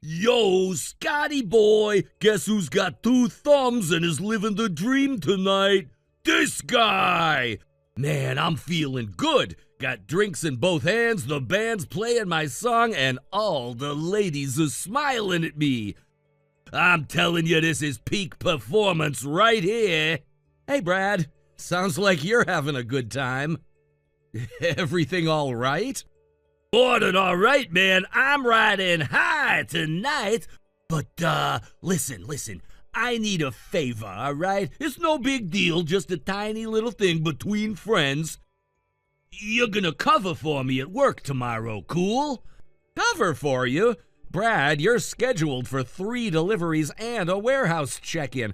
Yo, Scotty boy, guess who's got two thumbs and is living the dream tonight? This guy! Man, I'm feeling good. Got drinks in both hands, the band's playing my song, and all the ladies are smiling at me. I'm telling you, this is peak performance right here. Hey, Brad, sounds like you're having a good time. Everything all right? More than all right, man. I'm riding high tonight. But, listen. I need a favor, all right? It's no big deal, just a tiny little thing between friends. You're gonna cover for me at work tomorrow, cool? Cover for you? Brad, you're scheduled for 3 deliveries and a warehouse check-in.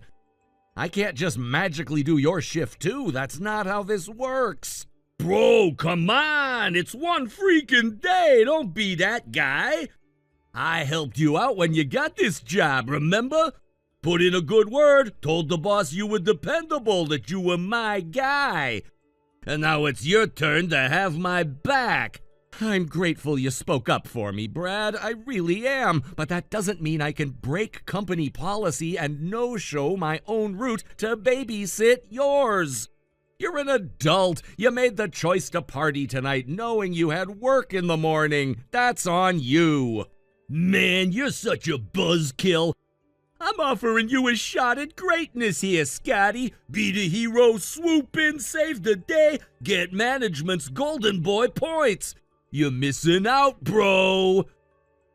I can't just magically do your shift, too. That's not how this works. Bro, come on! It's one freaking day! Don't be that guy! I helped you out when you got this job, remember? Put in a good word, told the boss you were dependable, that you were my guy. And now it's your turn to have my back. I'm grateful you spoke up for me, Brad. I really am. But that doesn't mean I can break company policy and no-show my own route to babysit yours. You're an adult. You made the choice to party tonight knowing you had work in the morning. That's on you. Man, you're such a buzzkill. I'm offering you a shot at greatness here, Scotty. Be the hero, swoop in, save the day, get management's Golden Boy points. You're missing out, bro.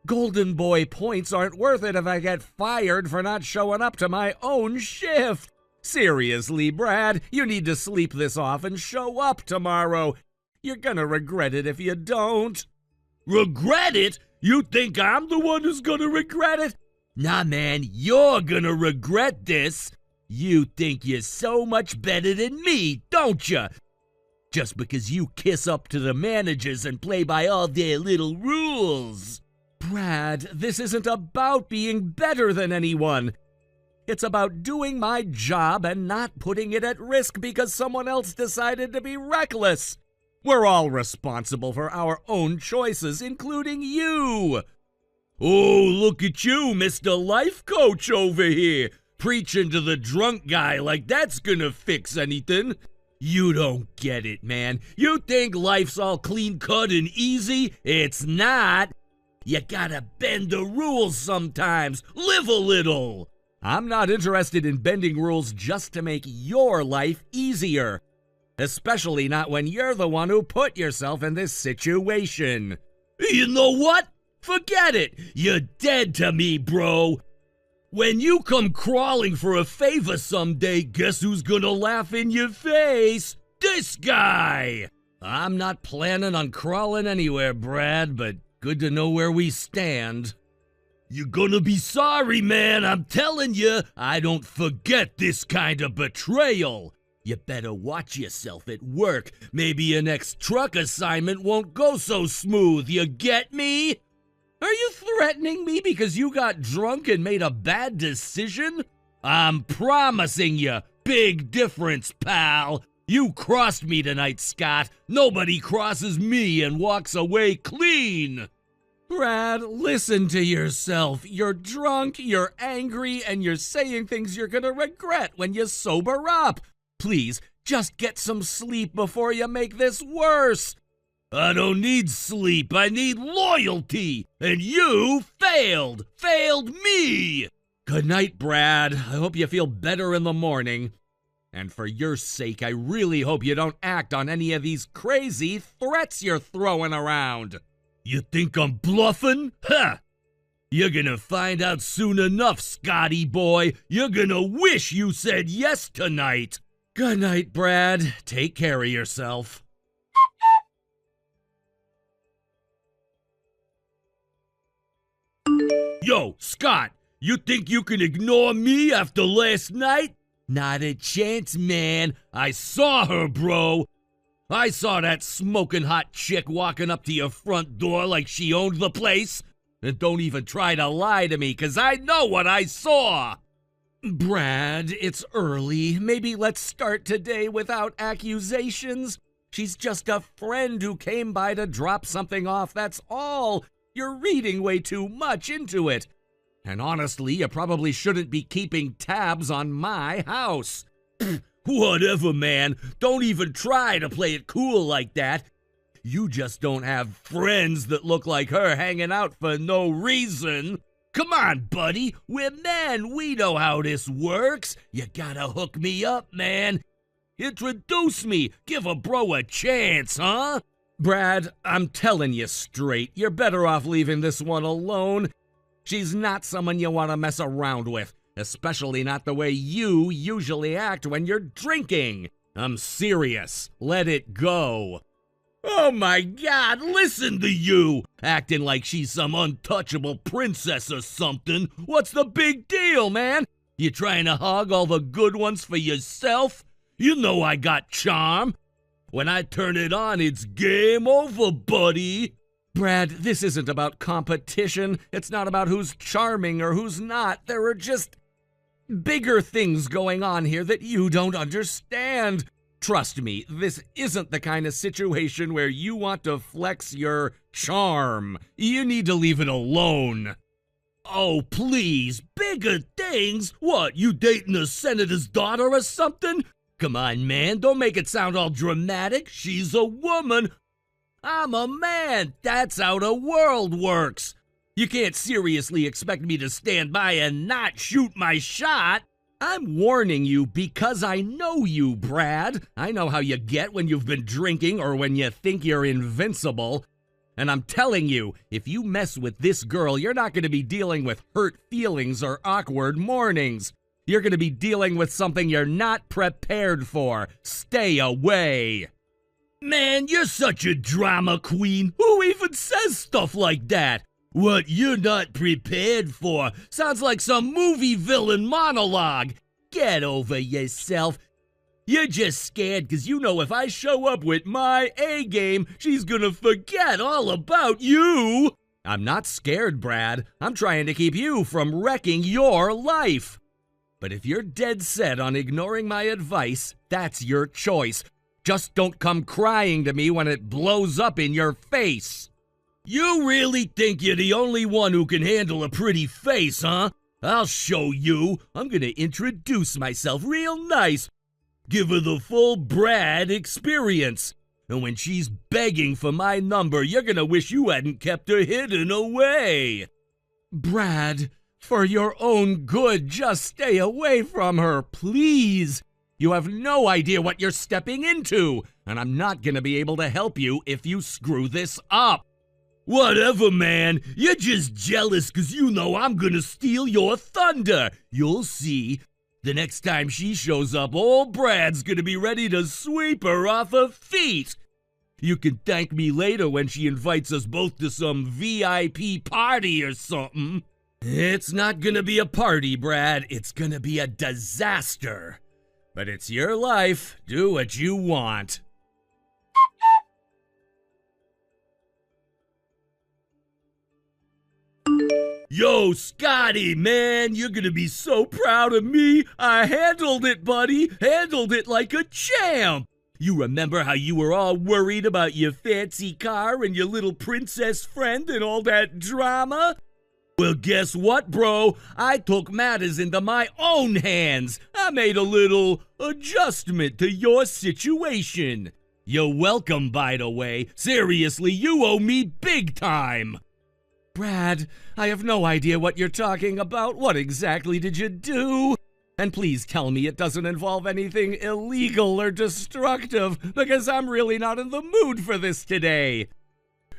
Golden Boy points aren't worth it if I get fired for not showing up to my own shift. Seriously, Brad, you need to sleep this off and show up tomorrow. You're gonna regret it if you don't. Regret it? You think I'm the one who's gonna regret it? Nah, man, you're gonna regret this. You think you're so much better than me, don't you? Just because you kiss up to the managers and play by all their little rules. Brad, this isn't about being better than anyone. It's about doing my job and not putting it at risk because someone else decided to be reckless. We're all responsible for our own choices, including you. Oh, look at you, Mr. Life Coach over here, preaching to the drunk guy like that's gonna fix anything. You don't get it, man. You think life's all clean-cut and easy? It's not. You gotta bend the rules sometimes. Live a little. I'm not interested in bending rules just to make your life easier. Especially not when you're the one who put yourself in this situation. You know what? Forget it. You're dead to me, bro. When you come crawling for a favor someday, guess who's gonna laugh in your face? This guy! I'm not planning on crawling anywhere, Brad, but good to know where we stand. You're gonna be sorry, man, I'm telling you. I don't forget this kind of betrayal. You better watch yourself at work. Maybe your next truck assignment won't go so smooth, you get me? Are you threatening me because you got drunk and made a bad decision? I'm promising you, big difference, pal. You crossed me tonight, Scott. Nobody crosses me and walks away clean. Brad, listen to yourself. You're drunk, you're angry, and you're saying things you're gonna regret when you sober up. Please, just get some sleep before you make this worse. I don't need sleep, I need loyalty, and you failed me! Good night, Brad. I hope you feel better in the morning. And for your sake, I really hope you don't act on any of these crazy threats you're throwing around. You think I'm bluffing? Ha! You're gonna find out soon enough, Scotty boy. You're gonna wish you said yes tonight. Good night, Brad. Take care of yourself. Yo, Scott, you think you can ignore me after last night? Not a chance, man. I saw her, bro. I saw that smoking hot chick walking up to your front door like she owned the place. And don't even try to lie to me, 'cause I know what I saw. Brad, it's early. Maybe let's start today without accusations. She's just a friend who came by to drop something off, that's all. You're reading way too much into it. And honestly, you probably shouldn't be keeping tabs on my house. Whatever, man. Don't even try to play it cool like that. You just don't have friends that look like her hanging out for no reason. Come on, buddy. We're men. We know how this works. You gotta hook me up, man. Introduce me. Give a bro a chance, huh? Brad, I'm telling you straight, you're better off leaving this one alone. She's not someone you want to mess around with, especially not the way you usually act when you're drinking. I'm serious. Let it go. Oh my God, listen to you! Acting like she's some untouchable princess or something. What's the big deal, man? You trying to hog all the good ones for yourself? You know I got charm. When I turn it on, it's game over, buddy. Brad, this isn't about competition. It's not about who's charming or who's not. There are just bigger things going on here that you don't understand. Trust me, this isn't the kind of situation where you want to flex your charm. You need to leave it alone. Oh, please, bigger things? What, you dating a senator's daughter or something? Come on, man, don't make it sound all dramatic. She's a woman. I'm a man. That's how the world works. You can't seriously expect me to stand by and not shoot my shot. I'm warning you because I know you, Brad. I know how you get when you've been drinking or when you think you're invincible. And I'm telling you, if you mess with this girl, you're not going to be dealing with hurt feelings or awkward mornings. You're going to be dealing with something you're not prepared for. Stay away. Man, you're such a drama queen. Who even says stuff like that? What you're not prepared for sounds like some movie villain monologue. Get over yourself. You're just scared because you know if I show up with my A game, she's gonna forget all about you. I'm not scared, Brad. I'm trying to keep you from wrecking your life. But if you're dead set on ignoring my advice, that's your choice. Just don't come crying to me when it blows up in your face. You really think you're the only one who can handle a pretty face, huh? I'll show you. I'm gonna introduce myself real nice. Give her the full Brad experience. And when she's begging for my number, you're gonna wish you hadn't kept her hidden away. Brad, for your own good, just stay away from her, please. You have no idea what you're stepping into, and I'm not gonna be able to help you if you screw this up. Whatever, man. You're just jealous because you know I'm gonna steal your thunder. You'll see. The next time she shows up, old Brad's gonna be ready to sweep her off her feet. You can thank me later when she invites us both to some VIP party or something. It's not gonna be a party, Brad. It's gonna be a disaster. But it's your life. Do what you want. Yo, Scotty, man, you're gonna be so proud of me. I handled it, buddy. Handled it like a champ. You remember how you were all worried about your fancy car and your little princess friend and all that drama? Well, guess what, bro? I took matters into my own hands. I made a little adjustment to your situation. You're welcome, by the way. Seriously, you owe me big time. Brad, I have no idea what you're talking about. What exactly did you do? And please tell me it doesn't involve anything illegal or destructive, because I'm really not in the mood for this today.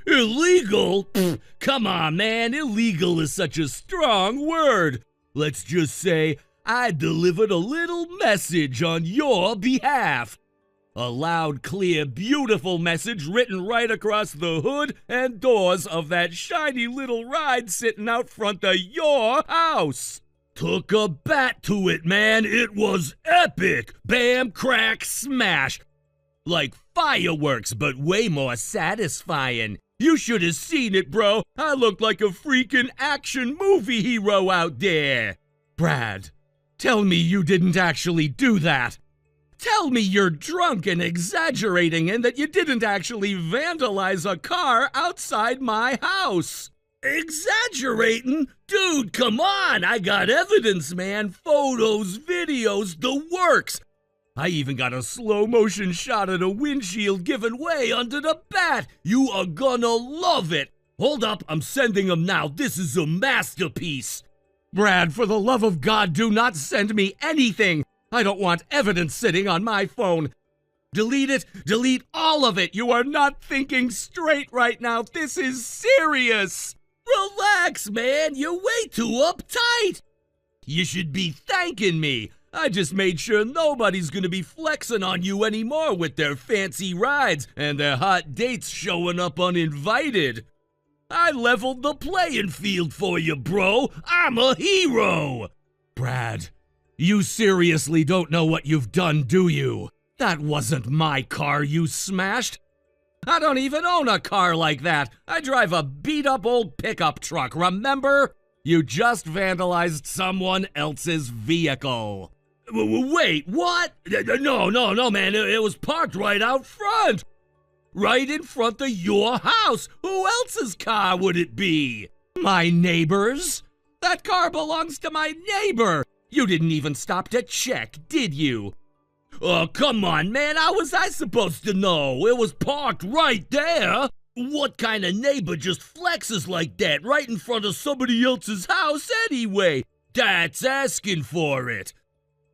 Illegal? Pfft, come on, man. Illegal is such a strong word. Let's just say I delivered a little message on your behalf. A loud, clear, beautiful message written right across the hood and doors of that shiny little ride sitting out front of your house. Took a bat to it, man. It was epic. Bam, crack, smash. Like fireworks, but way more satisfying. You should have seen it, bro. I looked like a freaking action movie hero out there. Brad, tell me you didn't actually do that. Tell me you're drunk and exaggerating and that you didn't actually vandalize a car outside my house. Exaggerating? Dude, come on! I got evidence, man. Photos, videos, the works. I even got a slow-motion shot of the windshield giving way under the bat. You are gonna love it. Hold up, I'm sending them now. This is a masterpiece. Brad, for the love of God, do not send me anything. I don't want evidence sitting on my phone. Delete it. Delete all of it. You are not thinking straight right now. This is serious. Relax, man. You're way too uptight. You should be thanking me. I just made sure nobody's gonna be flexing on you anymore with their fancy rides and their hot dates showing up uninvited. I leveled the playing field for you, bro. I'm a hero. Brad, you seriously don't know what you've done, do you? That wasn't my car you smashed. I don't even own a car like that. I drive a beat-up old pickup truck, remember? You just vandalized someone else's vehicle. Wait, what? No, man. It was parked right out front. Right in front of your house. Who else's car would it be? My neighbor's? That car belongs to my neighbor. You didn't even stop to check, did you? Oh, come on, man. How was I supposed to know? It was parked right there. What kind of neighbor just flexes like that right in front of somebody else's house anyway? That's asking for it.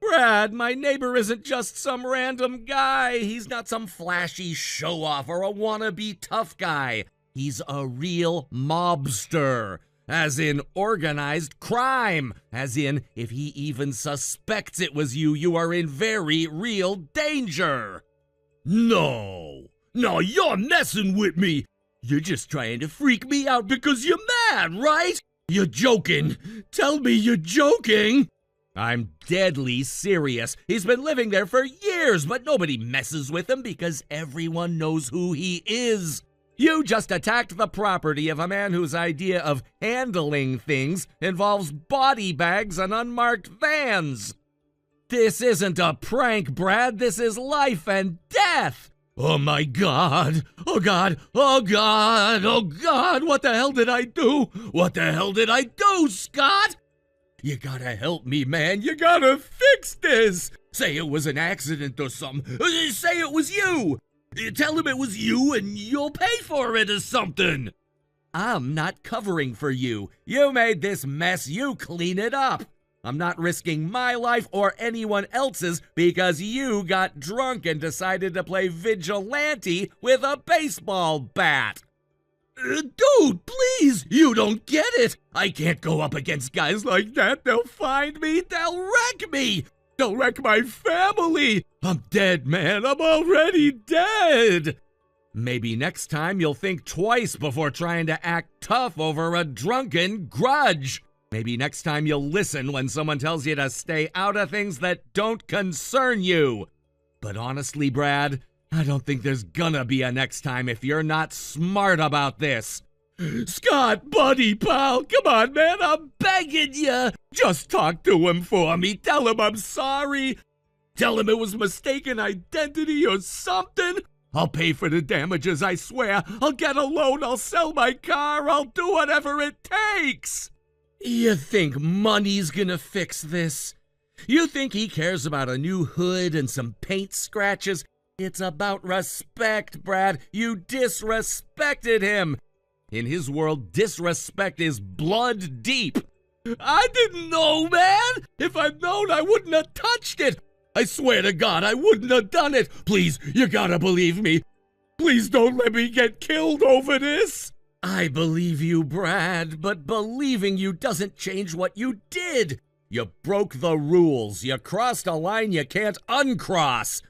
Brad, my neighbor isn't just some random guy. He's not some flashy show-off or a wannabe tough guy. He's a real mobster. As in organized crime. As in, if he even suspects it was you, you are in very real danger. No, you're messing with me. You're just trying to freak me out because you're mad, right? You're joking. Tell me you're joking. I'm deadly serious. He's been living there for years, but nobody messes with him because everyone knows who he is. You just attacked the property of a man whose idea of handling things involves body bags and unmarked vans. This isn't a prank, Brad. This is life and death. Oh my God. Oh God. Oh God. Oh God. What the hell did I do? What the hell did I do, Scott? You gotta help me, man. You gotta fix this. Say it was an accident or something. Say it was you. Tell him it was you and you'll pay for it or something. I'm not covering for you. You made this mess. You clean it up. I'm not risking my life or anyone else's because you got drunk and decided to play vigilante with a baseball bat. Dude, please, you don't get it. I can't go up against guys like that. They'll find me. They'll wreck me. They'll wreck my family. I'm dead, man. I'm already dead. Maybe next time you'll think twice before trying to act tough over a drunken grudge. Maybe next time you'll listen when someone tells you to stay out of things that don't concern you. But honestly, Brad, I don't think there's gonna be a next time if you're not smart about this. Scott, buddy, pal, come on, man, I'm begging you. Just talk to him for me. Tell him I'm sorry. Tell him it was mistaken identity or something. I'll pay for the damages, I swear. I'll get a loan, I'll sell my car, I'll do whatever it takes. You think money's gonna fix this? You think he cares about a new hood and some paint scratches? It's about respect, Brad. You disrespected him. In his world, disrespect is blood deep. I didn't know, man. If I'd known, I wouldn't have touched it. I swear to God, I wouldn't have done it. Please, you gotta believe me. Please don't let me get killed over this. I believe you, Brad, but believing you doesn't change what you did. You broke the rules. You crossed a line you can't uncross.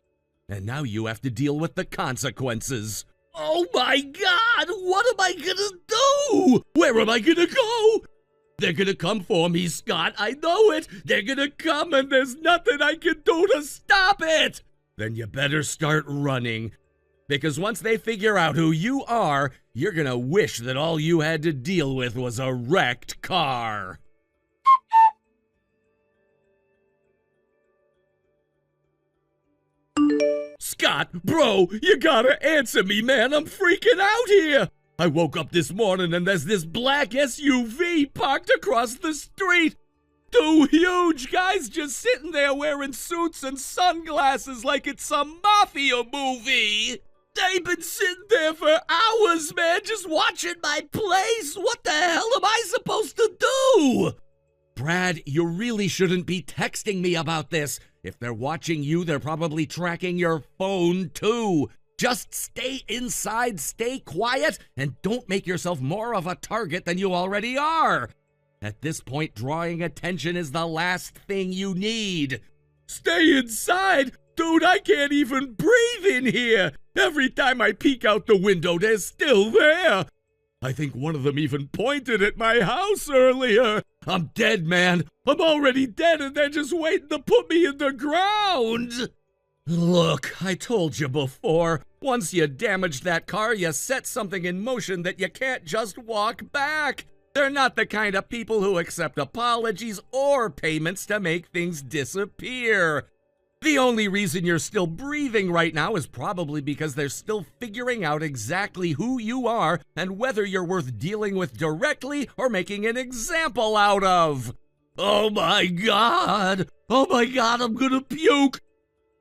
And now you have to deal with the consequences. Oh my God! What am I gonna do? Where am I gonna go? They're gonna come for me, Scott. I know it. They're gonna come and there's nothing I can do to stop it. Then you better start running. Because once they figure out who you are, you're gonna wish that all you had to deal with was a wrecked car. Scott, bro, you gotta answer me, man. I'm freaking out here. I woke up this morning and there's this black SUV parked across the street. Two huge guys just sitting there wearing suits and sunglasses like it's some mafia movie. They've been sitting there for hours, man, just watching my place. What the hell am I supposed to do? Brad, you really shouldn't be texting me about this. If they're watching you, they're probably tracking your phone, too. Just stay inside, stay quiet, and don't make yourself more of a target than you already are. At this point, drawing attention is the last thing you need. Stay inside? Dude, I can't even breathe in here. Every time I peek out the window, they're still there. I think one of them even pointed at my house earlier. I'm dead, man. I'm already dead, and they're just waiting to put me in the ground. Look, I told you before. Once you damage that car, you set something in motion that you can't just walk back. They're not the kind of people who accept apologies or payments to make things disappear. The only reason you're still breathing right now is probably because they're still figuring out exactly who you are and whether you're worth dealing with directly or making an example out of. Oh my God, I'm gonna puke.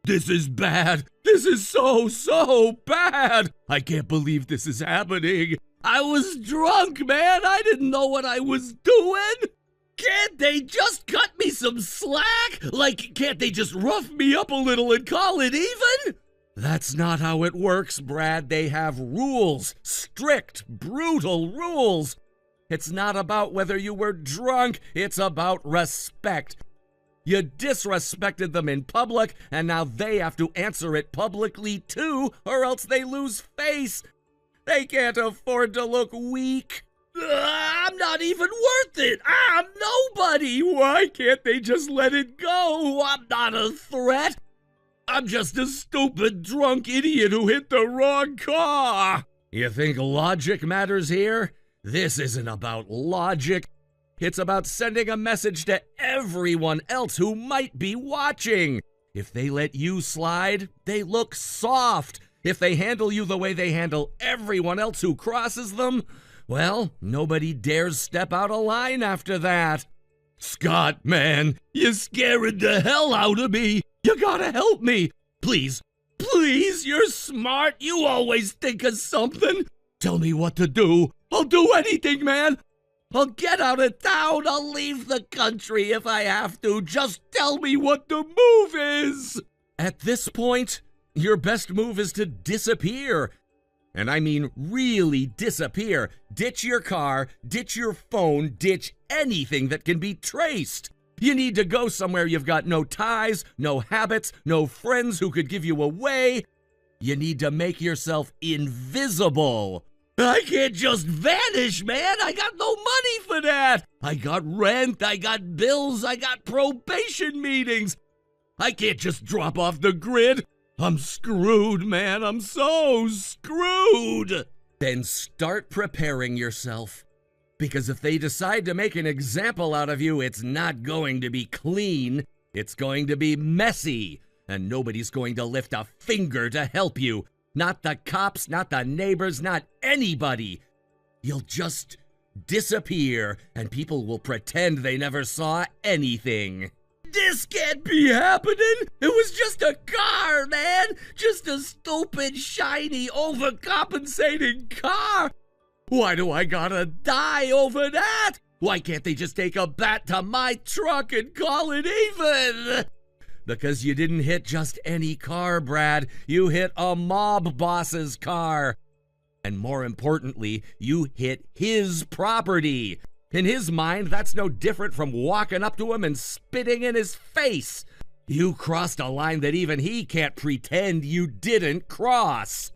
This is bad. This is so bad. I can't believe this is happening. I was drunk, man. I didn't know what I was doing. Can't they just cut me some slack? Like, can't they just rough me up a little and call it even? That's not how it works, Brad. They have rules. Strict, brutal rules. It's not about whether you were drunk. It's about respect. You disrespected them in public, and now they have to answer it publicly too, or else they lose face. They can't afford to look weak. I'm not even worth it. I'm nobody. Why can't they just let it go? I'm not a threat. I'm just a stupid, drunk idiot who hit the wrong car. You think logic matters here? This isn't about logic. It's about sending a message to everyone else who might be watching. If they let you slide, they look soft. If they handle you the way they handle everyone else who crosses them, well, nobody dares step out of line after that. Scott, man, you're scaring the hell out of me. You gotta help me. Please, you're smart. You always think of something. Tell me what to do. I'll do anything, man. I'll get out of town. I'll leave the country if I have to. Just tell me what the move is. At this point, your best move is to disappear. And I mean really disappear. Ditch your car, ditch your phone, ditch anything that can be traced. You need to go somewhere you've got no ties, no habits, no friends who could give you away. You need to make yourself invisible. I can't just vanish, man. I got no money for that. I got rent, I got bills, I got probation meetings. I can't just drop off the grid. I'm screwed, man. I'm so screwed. Then start preparing yourself. Because if they decide to make an example out of you, it's not going to be clean. It's going to be messy. And nobody's going to lift a finger to help you. Not the cops, not the neighbors, not anybody. You'll just disappear, and people will pretend they never saw anything. This can't be happening! It was just a car, man! Just a stupid, shiny, overcompensating car! Why do I gotta die over that? Why can't they just take a bat to my truck and call it even? Because you didn't hit just any car, Brad. You hit a mob boss's car. And more importantly, you hit his property. In his mind, that's no different from walking up to him and spitting in his face. You crossed a line that even he can't pretend you didn't cross.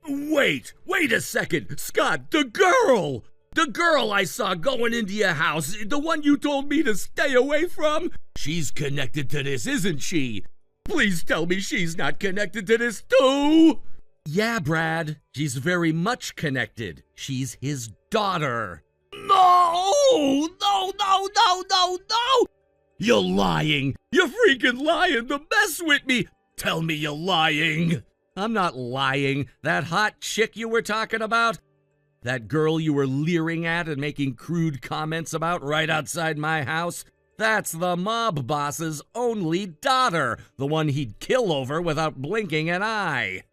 Wait a second. Scott, the girl! The girl I saw going into your house, the one you told me to stay away from, she's connected to this, isn't she? Please tell me she's not connected to this too! Yeah, Brad, she's very much connected. She's his daughter. No! You're lying! You're freaking lying to mess with me! Tell me you're lying! I'm not lying. That hot chick you were talking about? That girl you were leering at and making crude comments about right outside my house? That's the mob boss's only daughter, the one he'd kill over without blinking an eye.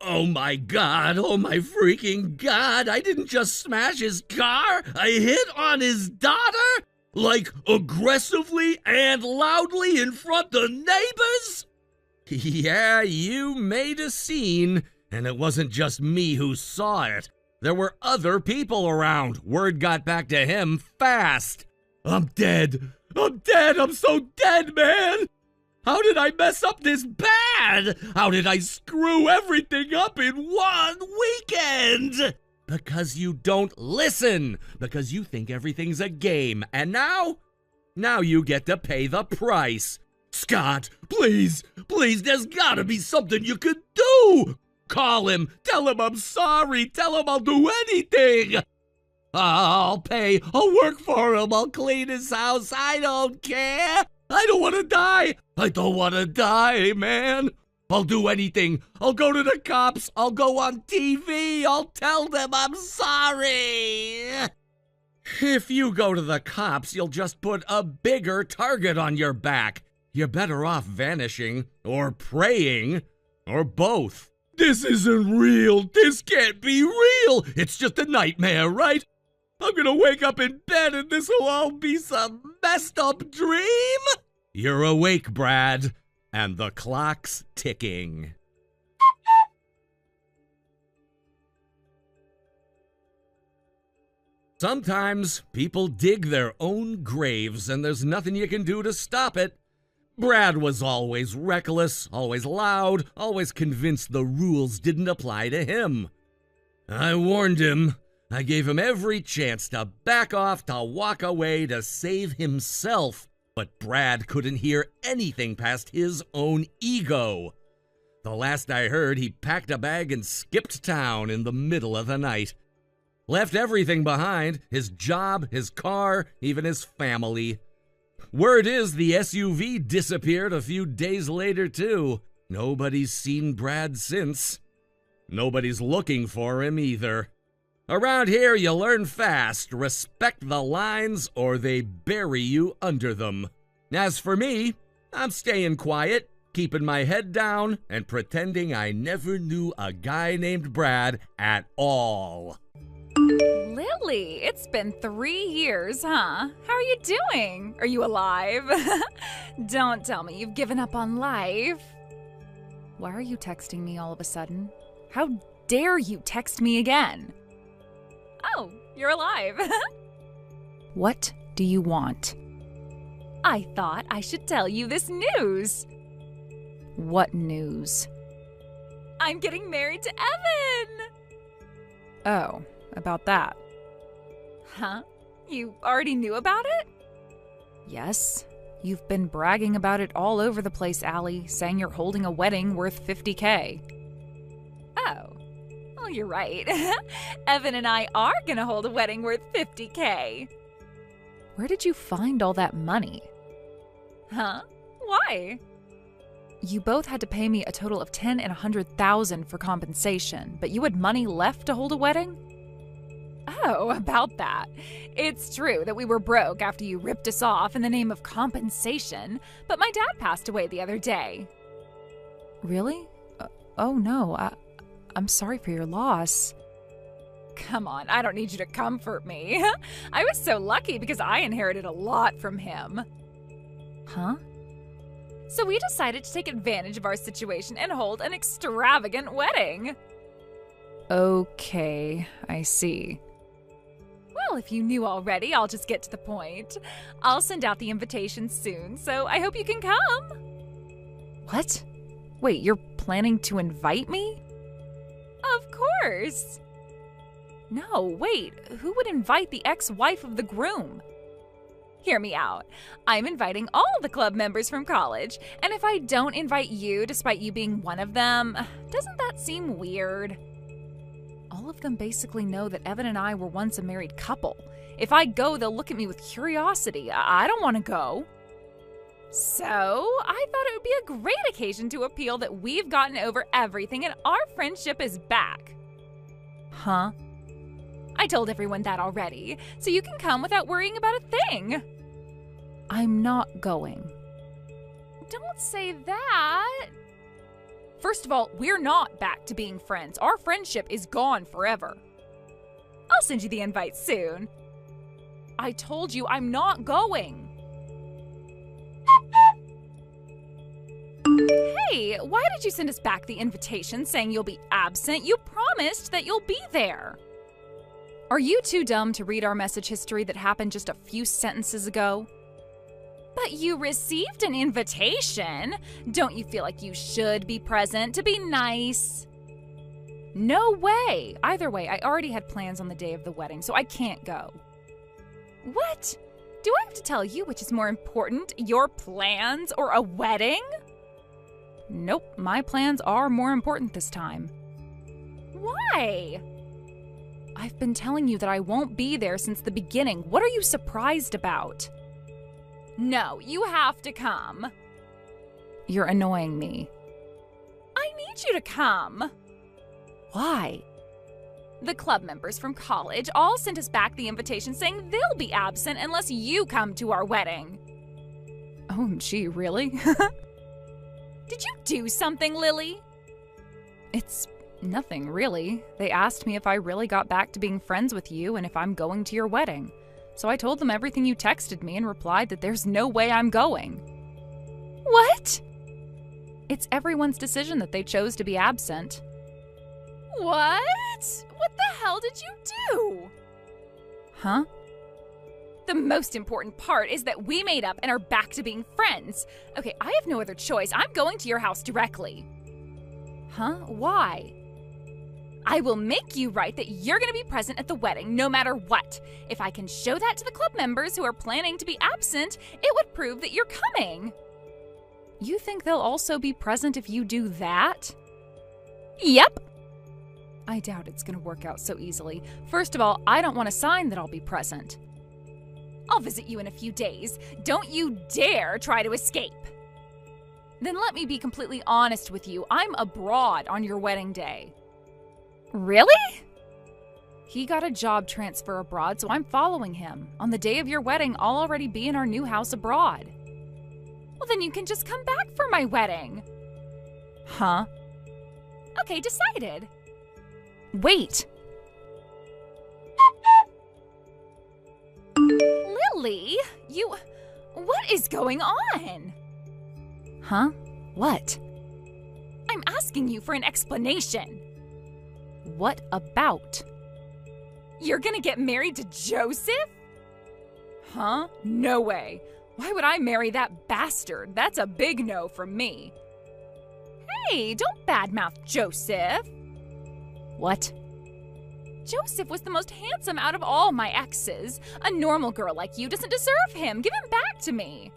Oh my God, oh my freaking God, I didn't just smash his car, I hit on his daughter? Like aggressively and loudly in front of neighbors? Yeah, you made a scene, and it wasn't just me who saw it. There were other people around. Word got back to him fast. I'm dead. I'm so dead, man. How did I mess up this bad? How did I screw everything up in one weekend? Because you don't listen. Because you think everything's a game. And now you get to pay the price. Scott, please, there's gotta be something you could do. Call him, tell him I'm sorry, tell him I'll do anything. I'll pay, I'll work for him, I'll clean his house, I don't care. I don't want to die. I don't want to die, man. I'll do anything. I'll go to the cops, I'll go on TV, I'll tell them I'm sorry. If you go to the cops, you'll just put a bigger target on your back. You're better off vanishing, or praying, or both. This isn't real. This can't be real. It's just a nightmare, right? I'm gonna wake up in bed and this'll all be some messed up dream? You're awake, Brad, and the clock's ticking. Sometimes people dig their own graves and there's nothing you can do to stop it. Brad was always reckless, always loud, always convinced the rules didn't apply to him. I warned him. I gave him every chance to back off, to walk away, to save himself. But Brad couldn't hear anything past his own ego. The last I heard, he packed a bag and skipped town in the middle of the night. Left everything behind, his job, his car, even his family. Word is the SUV disappeared a few days later, too. Nobody's seen Brad since. Nobody's looking for him either. Around here, you learn fast. Respect the lines or they bury you under them. As for me, I'm staying quiet, keeping my head down, and pretending I never knew a guy named Brad at all. Lily, it's been 3 years, huh? How are you doing? Are you alive? Don't tell me you've given up on life. Why are you texting me all of a sudden? How dare you text me again? Oh, you're alive. What do you want? I thought I should tell you this news. What news? I'm getting married to Evan! Oh, about that. Huh? You already knew about it? Yes. You've been bragging about it all over the place, Allie, saying you're holding a wedding worth $50K. Oh. Well, you're right. Evan and I are gonna hold a wedding worth $50K. Where did you find all that money? Huh? Why? You both had to pay me a total of $10,000 and $100,000 for compensation, but you had money left to hold a wedding? Oh, about that. It's true that we were broke after you ripped us off in the name of compensation, but my dad passed away the other day. Really? Oh no, I'm sorry for your loss. Come on, I don't need you to comfort me. I was so lucky because I inherited a lot from him. Huh? So we decided to take advantage of our situation and hold an extravagant wedding. Okay, I see. Well, if you knew already, I'll just get to the point. I'll send out the invitations soon, so I hope you can come. What? Wait, you're planning to invite me? Of course. No, wait, who would invite the ex-wife of the groom? Hear me out. I'm inviting all the club members from college, and if I don't invite you despite you being one of them, doesn't that seem weird? All of them basically know that Evan and I were once a married couple. If I go, they'll look at me with curiosity. I don't want to go. So, I thought it would be a great occasion to appeal that we've gotten over everything and our friendship is back. Huh? I told everyone that already, so you can come without worrying about a thing. I'm not going. Don't say that. First of all, we're not back to being friends. Our friendship is gone forever. I'll send you the invite soon. I told you I'm not going. Hey, why did you send us back the invitation saying you'll be absent? You promised that you'll be there. Are you too dumb to read our message history that happened just a few sentences ago? But you received an invitation. Don't you feel like you should be present to be nice? No way. Either way, I already had plans on the day of the wedding, so I can't go. What? Do I have to tell you which is more important, your plans or a wedding? Nope, my plans are more important this time. Why? I've been telling you that I won't be there since the beginning. What are you surprised about? No, you have to come. You're annoying me. I need you to come. Why? The club members from college all sent us back the invitation saying they'll be absent unless you come to our wedding. OMG, really? Did you do something, Lily? It's nothing, really. They asked me if I really got back to being friends with you and if I'm going to your wedding. So I told them everything you texted me and replied that there's no way I'm going. What? It's everyone's decision that they chose to be absent. What? What the hell did you do? Huh? The most important part is that we made up and are back to being friends. Okay, I have no other choice. I'm going to your house directly. Huh? Why? I will make you write that you're going to be present at the wedding no matter what. If I can show that to the club members who are planning to be absent, it would prove that you're coming. You think they'll also be present if you do that? Yep. I doubt it's going to work out so easily. First of all, I don't want to sign that I'll be present. I'll visit you in a few days. Don't you dare try to escape. Then let me be completely honest with you. I'm abroad on your wedding day. Really? He got a job transfer abroad, so I'm following him. On the day of your wedding, I'll already be in our new house abroad. Well, then you can just come back for my wedding. Huh? Okay, decided. Wait. Lily, what is going on? Huh? What? I'm asking you for an explanation. What about? You're gonna get married to Joseph? Huh? No way. Why would I marry that bastard? That's a big no from me. Hey, don't badmouth Joseph. What? Joseph was the most handsome out of all my exes. A normal girl like you doesn't deserve him. Give him back to me.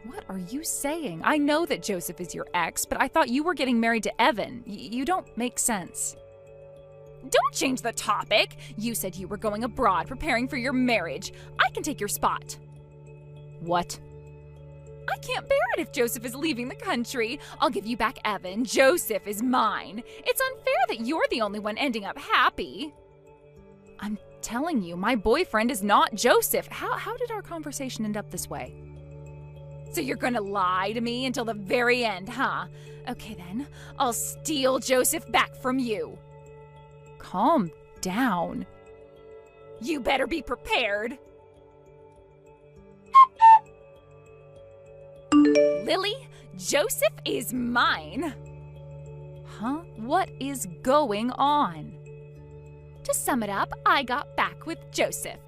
What are you saying? I know that Joseph is your ex, but I thought you were getting married to Evan. You don't make sense. Don't change the topic. You said you were going abroad preparing for your marriage. I can take your spot. What? I can't bear it if Joseph is leaving the country. I'll give you back Evan. Joseph is mine. It's unfair that you're the only one ending up happy. I'm telling you, my boyfriend is not Joseph. How did our conversation end up this way? So you're gonna lie to me until the very end, huh? Okay then, I'll steal Joseph back from you. Calm down. You better be prepared. Lily, Joseph is mine. Huh? What is going on? To sum it up, I got back with Joseph.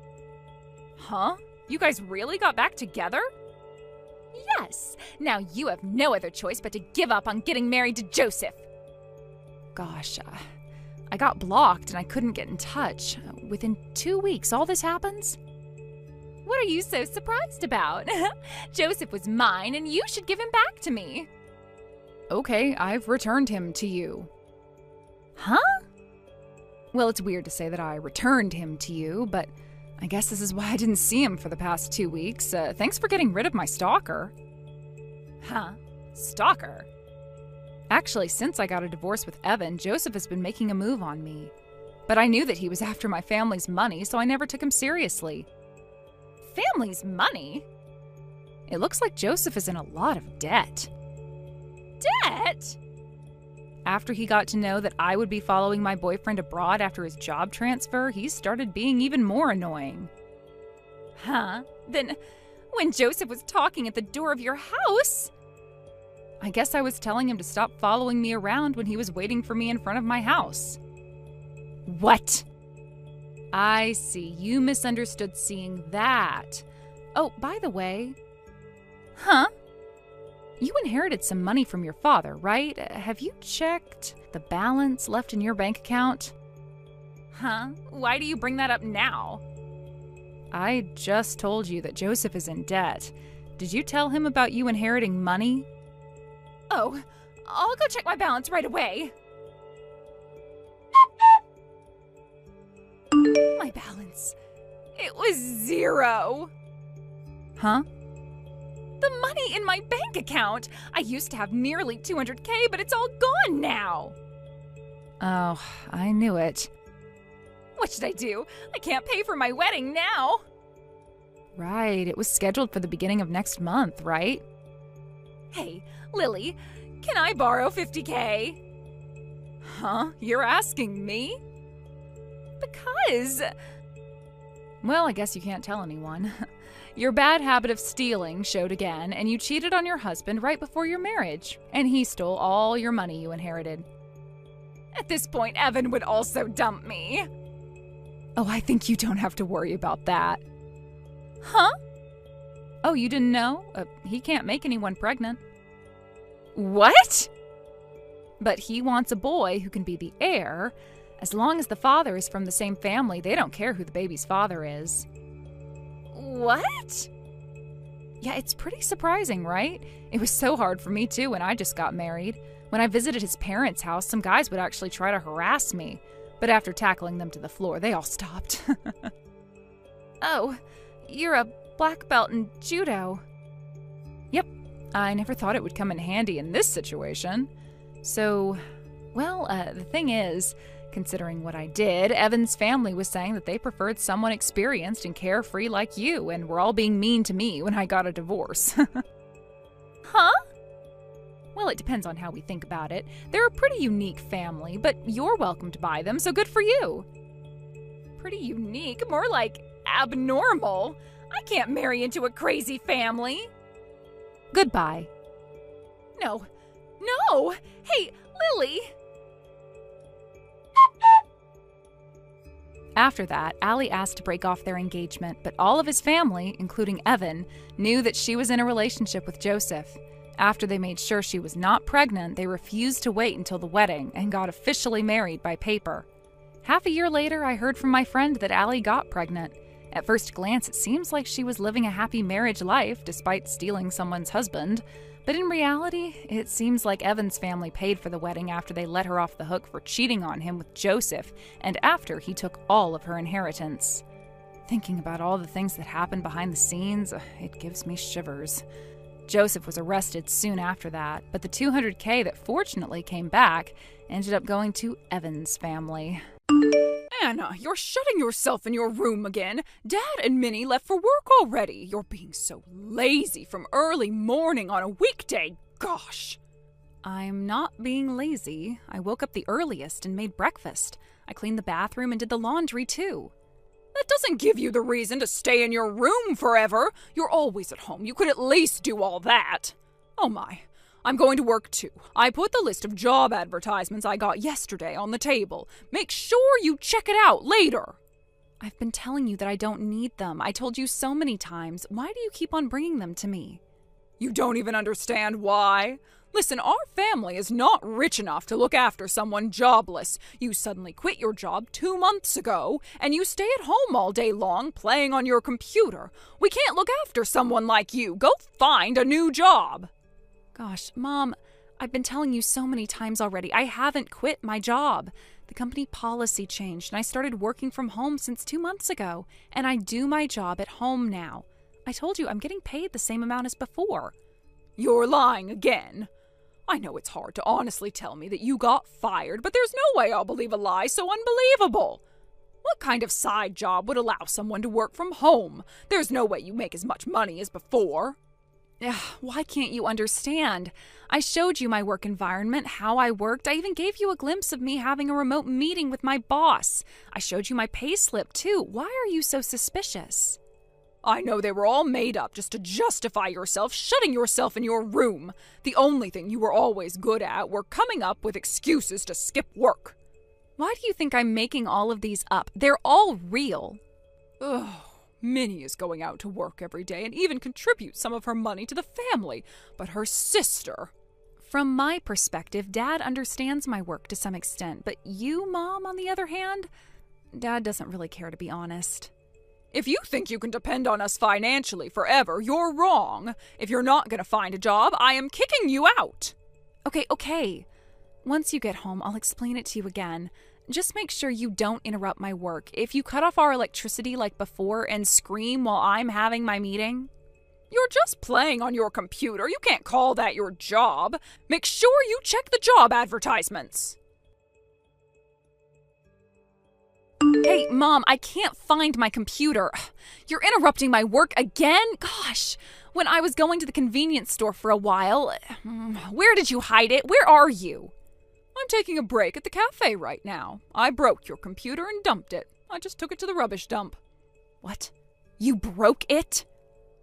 Huh? You guys really got back together? Yes. Now you have no other choice but to give up on getting married to Joseph. Gosh, I got blocked and I couldn't get in touch. Within 2 weeks, all this happens? What are you so surprised about? Joseph was mine and you should give him back to me. Okay, I've returned him to you. Huh? Well, it's weird to say that I returned him to you, but I guess this is why I didn't see him for the past 2 weeks. Thanks for getting rid of my stalker. Huh? Stalker? Actually, since I got a divorce with Evan, Joseph has been making a move on me. But I knew that he was after my family's money, so I never took him seriously. Family's money? It looks like Joseph is in a lot of debt. Debt? After he got to know that I would be following my boyfriend abroad after his job transfer, he started being even more annoying. Huh? Then, when Joseph was talking at the door of your house? I guess I was telling him to stop following me around when he was waiting for me in front of my house. What? I see. You misunderstood seeing that. Oh, by the way. Huh? You inherited some money from your father, right? Have you checked the balance left in your bank account? Huh? Why do you bring that up now? I just told you that Joseph is in debt. Did you tell him about you inheriting money? Oh, I'll go check my balance right away. My balance. It was 0. Huh? The money in my bank account. I used to have nearly 200K, but it's all gone now. Oh, I knew it. What should I do? I can't pay for my wedding now. Right, it was scheduled for the beginning of next month, right? Hey, Lily, can I borrow 50K? Huh? You're asking me? Because... Well, I guess you can't tell anyone. Your bad habit of stealing showed again, and you cheated on your husband right before your marriage, and he stole all your money you inherited. At this point, Evan would also dump me. Oh, I think you don't have to worry about that. Huh? Oh, you didn't know? He can't make anyone pregnant. What? But he wants a boy who can be the heir. As long as the father is from the same family, they don't care who the baby's father is. What? Yeah, it's pretty surprising, right? It was so hard for me too when I just got married. When I visited his parents' house, some guys would actually try to harass me. But after tackling them to the floor, they all stopped. Oh, you're a black belt in judo. Yep, I never thought it would come in handy in this situation. So, well, the thing is, considering what I did, Evan's family was saying that they preferred someone experienced and carefree like you, and were all being mean to me when I got a divorce. Huh? Well, it depends on how we think about it. They're a pretty unique family, but you're welcome to buy them, so good for you. Pretty unique? More like abnormal. I can't marry into a crazy family. Goodbye. No. No! Hey, Lily! After that, Allie asked to break off their engagement, but all of his family, including Evan, knew that she was in a relationship with Joseph. After they made sure she was not pregnant, they refused to wait until the wedding and got officially married by paper. Half a year later, I heard from my friend that Allie got pregnant. At first glance, it seems like she was living a happy marriage life despite stealing someone's husband. But in reality, it seems like Evan's family paid for the wedding after they let her off the hook for cheating on him with Joseph, and after he took all of her inheritance. Thinking about all the things that happened behind the scenes, it gives me shivers. Joseph was arrested soon after that, but the 200K that fortunately came back ended up going to Evan's family. Anna, you're shutting yourself in your room again. Dad and Minnie left for work already. You're being so lazy from early morning on a weekday. Gosh. I'm not being lazy. I woke up the earliest and made breakfast. I cleaned the bathroom and did the laundry too. That doesn't give you the reason to stay in your room forever. You're always at home. You could at least do all that. Oh my. I'm going to work too. I put the list of job advertisements I got yesterday on the table. Make sure you check it out later. I've been telling you that I don't need them. I told you so many times. Why do you keep on bringing them to me? You don't even understand why. Listen, our family is not rich enough to look after someone jobless. You suddenly quit your job 2 months ago, and you stay at home all day long playing on your computer. We can't look after someone like you. Go find a new job. Gosh, Mom, I've been telling you so many times already. I haven't quit my job. The company policy changed, and I started working from home since 2 months ago, and I do my job at home now. I told you I'm getting paid the same amount as before. You're lying again. I know it's hard to honestly tell me that you got fired, but there's no way I'll believe a lie so unbelievable. What kind of side job would allow someone to work from home? There's no way you make as much money as before. Why can't you understand? I showed you my work environment, how I worked. I even gave you a glimpse of me having a remote meeting with my boss. I showed you my payslip, too. Why are you so suspicious? I know they were all made up just to justify yourself shutting yourself in your room. The only thing you were always good at were coming up with excuses to skip work. Why do you think I'm making all of these up? They're all real. Ugh. Minnie is going out to work every day and even contributes some of her money to the family, but her sister... From my perspective, Dad understands my work to some extent, but you, Mom, on the other hand, Dad doesn't really care, to be honest. If you think you can depend on us financially forever, you're wrong. If you're not going to find a job, I am kicking you out. Okay. Once you get home, I'll explain it to you again. Just make sure you don't interrupt my work. If you cut off our electricity like before and scream while I'm having my meeting... You're just playing on your computer. You can't call that your job. Make sure you check the job advertisements. Hey, Mom, I can't find my computer. You're interrupting my work again? Gosh, when I was going to the convenience store for a while... Where did you hide it? Where are you? I'm taking a break at the cafe right now. I broke your computer and dumped it. I just took it to the rubbish dump. What? You broke it?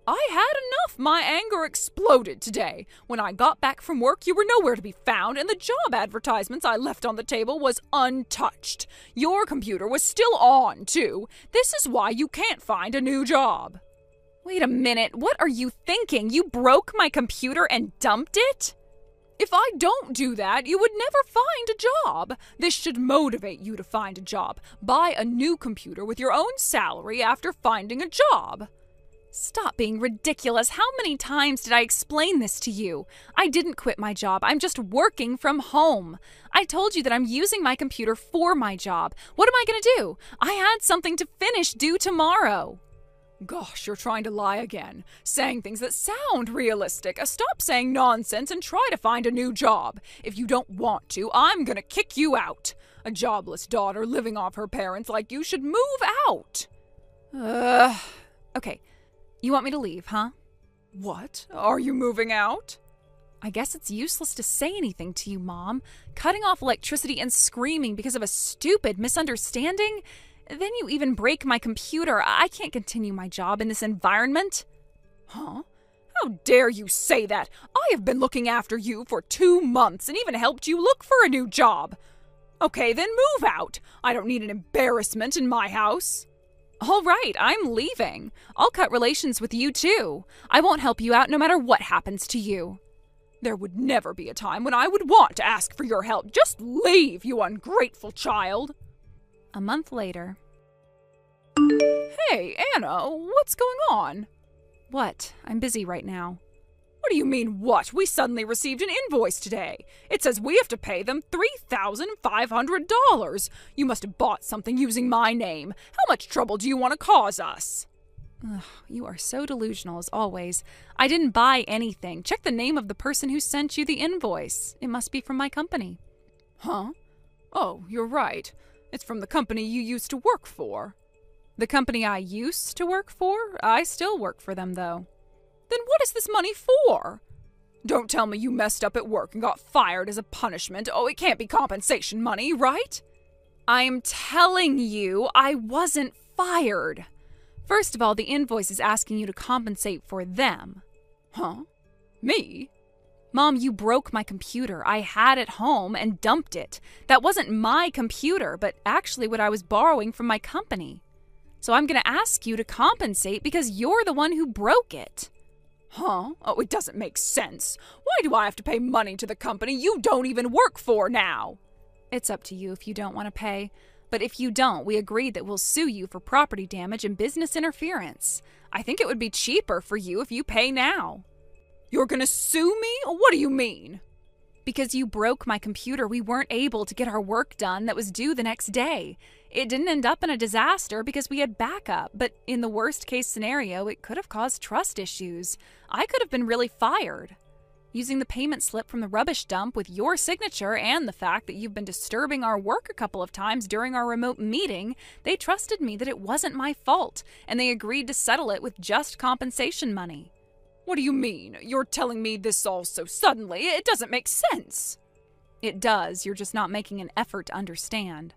I had enough. My anger exploded today. When I got back from work, you were nowhere to be found, and the job advertisements I left on the table was untouched. Your computer was still on, too. This is why you can't find a new job. Wait a minute. What are you thinking? You broke my computer and dumped it? If I don't do that, you would never find a job. This should motivate you to find a job. Buy a new computer with your own salary after finding a job. Stop being ridiculous. How many times did I explain this to you? I didn't quit my job. I'm just working from home. I told you that I'm using my computer for my job. What am I going to do? I had something to finish due tomorrow. Gosh, you're trying to lie again. Saying things that sound realistic. Stop saying nonsense and try to find a new job. If you don't want to, I'm gonna kick you out. A jobless daughter living off her parents like you should move out. Okay. You want me to leave, huh? What? Are you moving out? I guess it's useless to say anything to you, Mom. Cutting off electricity and screaming because of a stupid misunderstanding? Then you even break my computer. I can't continue my job in this environment. Huh? How dare you say that? I have been looking after you for 2 months and even helped you look for a new job. Okay, then move out. I don't need an embarrassment in my house. All right, I'm leaving. I'll cut relations with you too. I won't help you out no matter what happens to you. There would never be a time when I would want to ask for your help. Just leave, you ungrateful child. A month later. Hey, Anna, what's going on? What? I'm busy right now. What do you mean, what? We suddenly received an invoice today. It says we have to pay them $3,500. You must have bought something using my name. How much trouble do you want to cause us? Ugh, you are so delusional as always. I didn't buy anything. Check the name of the person who sent you the invoice. It must be from my company. Huh? Oh, you're right. It's from the company you used to work for. The company I used to work for? I still work for them, though. Then what is this money for? Don't tell me you messed up at work and got fired as a punishment. Oh, it can't be compensation money, right? I'm telling you, I wasn't fired. First of all, the invoice is asking you to compensate for them. Huh? Me? Mom, you broke my computer. I had it home and dumped it. That wasn't my computer, but actually what I was borrowing from my company. So I'm going to ask you to compensate because you're the one who broke it. Huh? Oh, it doesn't make sense. Why do I have to pay money to the company you don't even work for now? It's up to you if you don't want to pay. But if you don't, we agreed that we'll sue you for property damage and business interference. I think it would be cheaper for you if you pay now. You're gonna sue me? What do you mean? Because you broke my computer, we weren't able to get our work done that was due the next day. It didn't end up in a disaster because we had backup, but in the worst case scenario, it could have caused trust issues. I could have been really fired. Using the payment slip from the rubbish dump with your signature and the fact that you've been disturbing our work a couple of times during our remote meeting, they trusted me that it wasn't my fault, and they agreed to settle it with just compensation money. What do you mean? You're telling me this all so suddenly? It doesn't make sense. It does, you're just not making an effort to understand.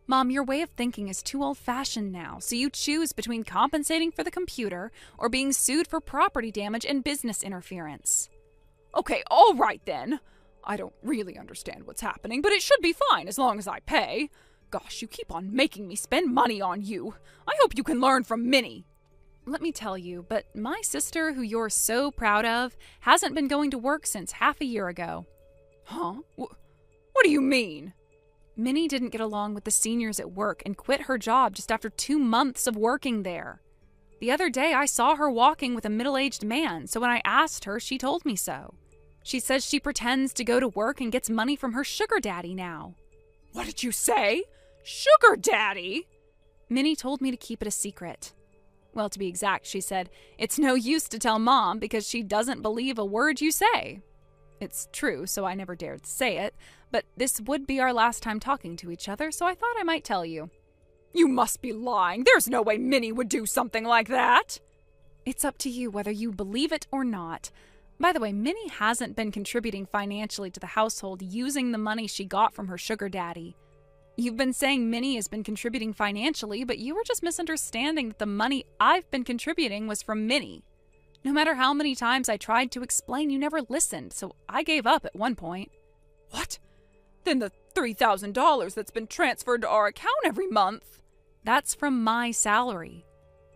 Mom, your way of thinking is too old-fashioned now, so you choose between compensating for the computer or being sued for property damage and business interference. Okay, all right then. I don't really understand what's happening, but it should be fine as long as I pay. Gosh, you keep on making me spend money on you. I hope you can learn from Minnie. Let me tell you, but my sister, who you're so proud of, hasn't been going to work since half a year ago. Huh? What do you mean? Minnie didn't get along with the seniors at work and quit her job just after 2 months of working there. The other day, I saw her walking with a middle-aged man, so when I asked her, she told me so. She says she pretends to go to work and gets money from her sugar daddy now. What did you say? Sugar daddy? Minnie told me to keep it a secret. Well, to be exact, she said, it's no use to tell Mom because she doesn't believe a word you say. It's true, so I never dared say it, but this would be our last time talking to each other, so I thought I might tell you. You must be lying. There's no way Minnie would do something like that. It's up to you whether you believe it or not. By the way, Minnie hasn't been contributing financially to the household using the money she got from her sugar daddy. You've been saying Minnie has been contributing financially, but you were just misunderstanding that the money I've been contributing was from Minnie. No matter how many times I tried to explain, you never listened, so I gave up at one point. What? Then the $3,000 that's been transferred to our account every month? That's from my salary.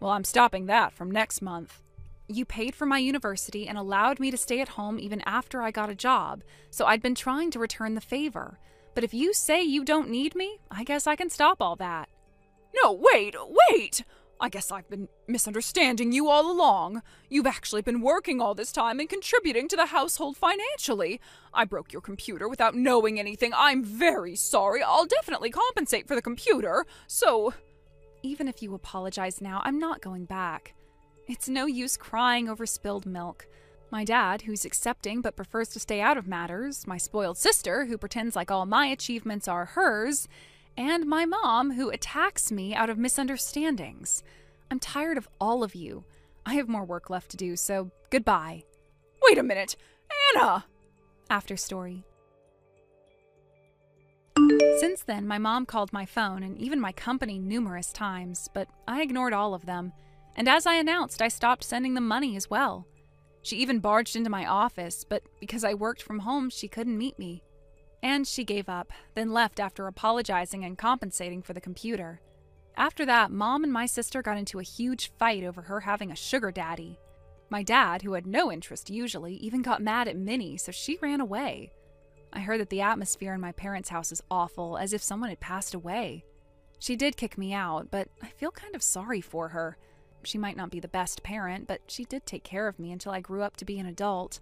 Well, I'm stopping that from next month. You paid for my university and allowed me to stay at home even after I got a job, so I'd been trying to return the favor. But if you say you don't need me, I guess I can stop all that. No, wait! I guess I've been misunderstanding you all along. You've actually been working all this time and contributing to the household financially. I broke your computer without knowing anything. I'm very sorry. I'll definitely compensate for the computer, so... Even if you apologize now, I'm not going back. It's no use crying over spilled milk. My dad, who's accepting but prefers to stay out of matters, my spoiled sister, who pretends like all my achievements are hers, and my mom, who attacks me out of misunderstandings. I'm tired of all of you. I have more work left to do, so goodbye. Wait a minute! Anna! After story. Since then, my mom called my phone and even my company numerous times, but I ignored all of them. And as I announced, I stopped sending them money as well. She even barged into my office, but because I worked from home, she couldn't meet me. And she gave up, then left after apologizing and compensating for the computer. After that, Mom and my sister got into a huge fight over her having a sugar daddy. My dad, who had no interest usually, even got mad at Minnie, so she ran away. I heard that the atmosphere in my parents' house is awful, as if someone had passed away. She did kick me out, but I feel kind of sorry for her. She might not be the best parent, but she did take care of me until I grew up to be an adult.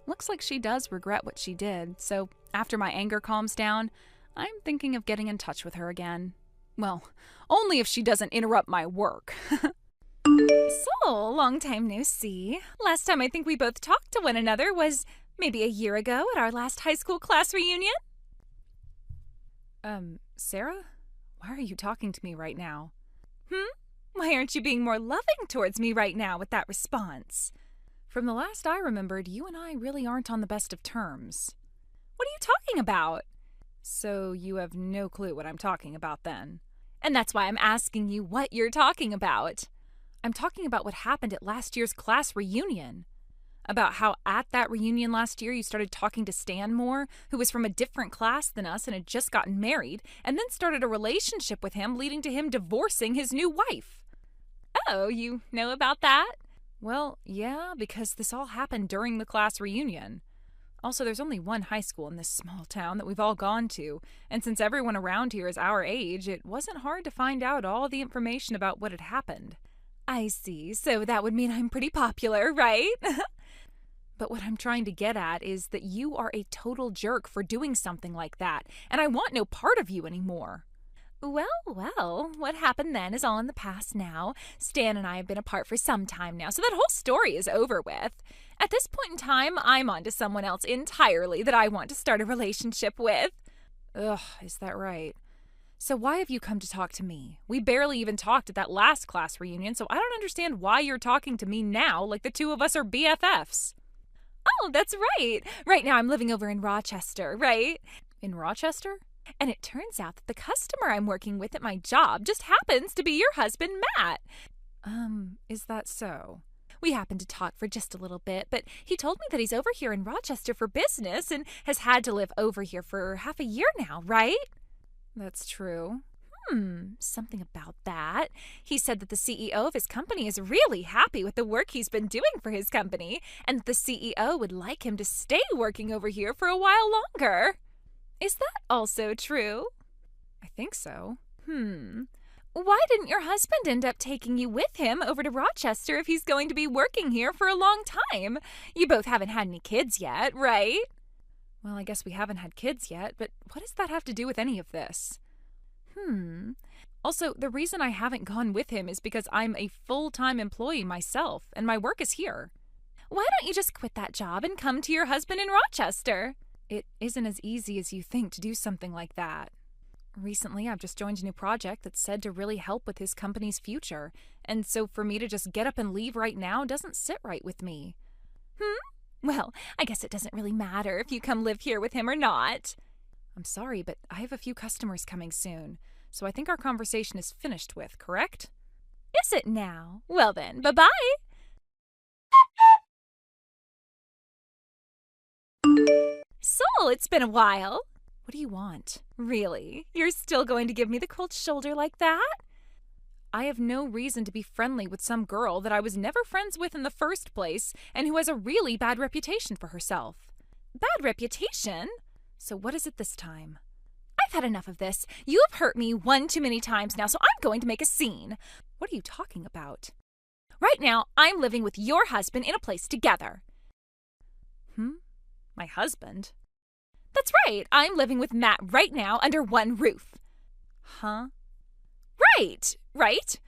Looks like she does regret what she did, so after my anger calms down, I'm thinking of getting in touch with her again. Well, only if she doesn't interrupt my work. So, long time no see. Last time I think we both talked to one another was maybe a year ago at our last high school class reunion. Sarah? Why are you talking to me right now? Why aren't you being more loving towards me right now with that response? From the last I remembered, you and I really aren't on the best of terms. What are you talking about? So you have no clue what I'm talking about then. And that's why I'm asking you what you're talking about. I'm talking about what happened at last year's class reunion. About how at that reunion last year you started talking to Stan more, who was from a different class than us and had just gotten married, and then started a relationship with him, leading to him divorcing his new wife. Oh, you know about that? Well, yeah, because this all happened during the class reunion. Also, there's only one high school in this small town that we've all gone to, and since everyone around here is our age, it wasn't hard to find out all the information about what had happened. I see, so that would mean I'm pretty popular, right? But what I'm trying to get at is that you are a total jerk for doing something like that, and I want no part of you anymore. Well, what happened then is all in the past now. Stan and I have been apart for some time now, so that whole story is over with. At this point in time, I'm on to someone else entirely that I want to start a relationship with. Ugh, is that right? So why have you come to talk to me? We barely even talked at that last class reunion, so I don't understand why you're talking to me now like the two of us are BFFs. Oh, that's right. Right now I'm living over in Rochester, right? In Rochester? And it turns out that the customer I'm working with at my job just happens to be your husband, Matt. Is that so? We happened to talk for just a little bit, but he told me that he's over here in Rochester for business and has had to live over here for half a year now, right? That's true. Something about that. He said that the CEO of his company is really happy with the work he's been doing for his company, and that the CEO would like him to stay working over here for a while longer. Is that also true? I think so. Why didn't your husband end up taking you with him over to Rochester if he's going to be working here for a long time? You both haven't had any kids yet, right? Well, I guess we haven't had kids yet, but what does that have to do with any of this? Also, the reason I haven't gone with him is because I'm a full-time employee myself, and my work is here. Why don't you just quit that job and come to your husband in Rochester? It isn't as easy as you think to do something like that. Recently, I've just joined a new project that's said to really help with his company's future, and so for me to just get up and leave right now doesn't sit right with me. Well, I guess it doesn't really matter if you come live here with him or not. I'm sorry, but I have a few customers coming soon, so I think our conversation is finished with, correct? Is it now? Well then, bye-bye. Sol, it's been a while. What do you want? Really? You're still going to give me the cold shoulder like that? I have no reason to be friendly with some girl that I was never friends with in the first place and who has a really bad reputation for herself. Bad reputation? So what is it this time? I've had enough of this. You have hurt me one too many times now, so I'm going to make a scene. What are you talking about? Right now, I'm living with your husband in a place together. My husband? That's right. I'm living with Matt right now under one roof. Huh? Right?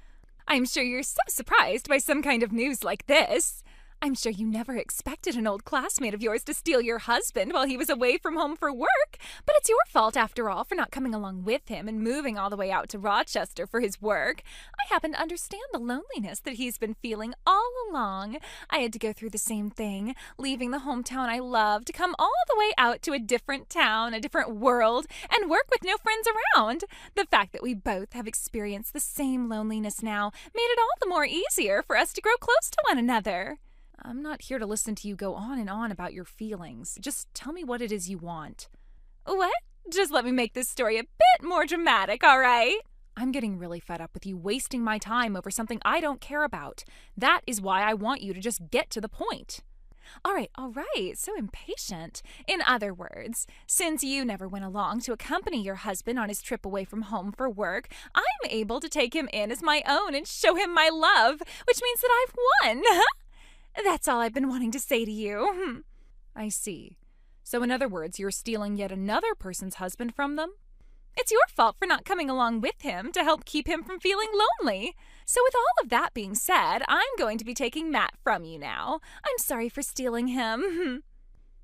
I'm sure you're so surprised by some kind of news like this. I'm sure you never expected an old classmate of yours to steal your husband while he was away from home for work, but it's your fault after all for not coming along with him and moving all the way out to Rochester for his work. I happen to understand the loneliness that he's been feeling all along. I had to go through the same thing, leaving the hometown I love to come all the way out to a different town, a different world, and work with no friends around. The fact that we both have experienced the same loneliness now made it all the more easier for us to grow close to one another. I'm not here to listen to you go on and on about your feelings. Just tell me what it is you want. What? Just let me make this story a bit more dramatic, all right? I'm getting really fed up with you wasting my time over something I don't care about. That is why I want you to just get to the point. All right, so impatient. In other words, since you never went along to accompany your husband on his trip away from home for work, I'm able to take him in as my own and show him my love, which means that I've won. That's all I've been wanting to say to you. I see. So in other words, you're stealing yet another person's husband from them? It's your fault for not coming along with him to help keep him from feeling lonely. So with all of that being said, I'm going to be taking Matt from you now. I'm sorry for stealing him.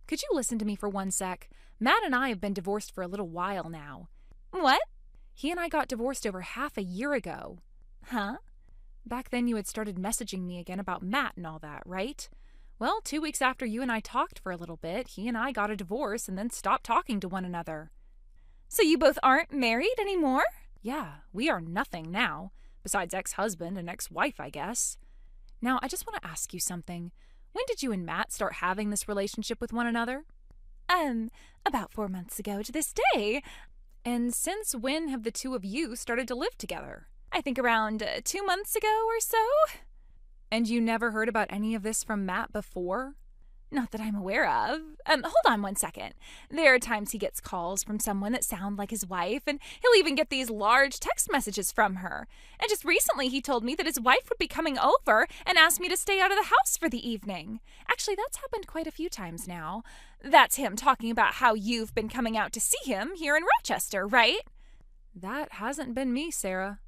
Could you listen to me for one sec? Matt and I have been divorced for a little while now. What? He and I got divorced over half a year ago. Huh? Back then you had started messaging me again about Matt and all that, right? Well, 2 weeks after you and I talked for a little bit, he and I got a divorce and then stopped talking to one another. So you both aren't married anymore? Yeah, we are nothing now, besides ex-husband and ex-wife, I guess. Now, I just want to ask you something. When did you and Matt start having this relationship with one another? About 4 months ago to this day. And since when have the two of you started to live together? I think around 2 months ago or so. And you never heard about any of this from Matt before? Not that I'm aware of. Hold on one second. There are times he gets calls from someone that sound like his wife, and he'll even get these large text messages from her. And just recently he told me that his wife would be coming over and asked me to stay out of the house for the evening. Actually, that's happened quite a few times now. That's him talking about how you've been coming out to see him here in Rochester, right? That hasn't been me, Sarah.